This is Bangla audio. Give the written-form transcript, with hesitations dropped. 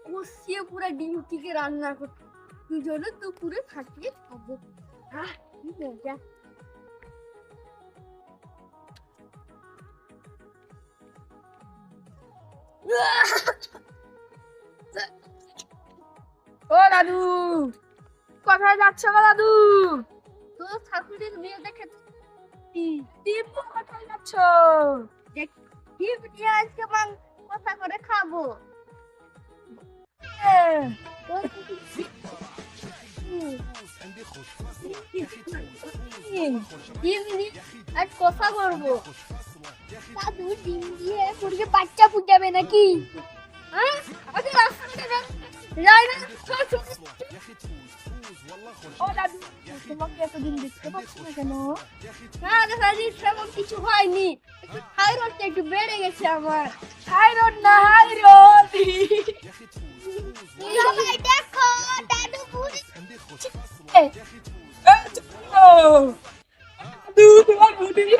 কষিয়ে পুরো ডিমটিকে রান্না করতে দুজনে দুপুরে থাকিয়ে খাবো। কি মজা! ও দাদু, কোথায় যাচ্ছ গো দাদু? তোর শাশুড়ির বিয়ে দেখে দীপু কোথায় যাচ্ছ? ডিম দিয়ে আজকে কষা করে খাবো। ডিম দিয়ে আজ কষা করবো। দাদু ডিম দিয়ে মুরগি বাচ্চা ফুটাবে নাকি? হ্যাঁ, আগে রাস্তাটা যাই না। ও দাদু, তোমাকে এতদিন দেখতে পাচ্ছি না কেন? না দাদি, সেরকম কিছু হয়নি, একটু থাইরয়েডটা একটু বেড়ে গেছে আমার। থাইরয়েড না, হাইরয়েড। সবাই দেখো, দাদু বুড়ি। দাদু, তোমার বুদ্ধি নেই।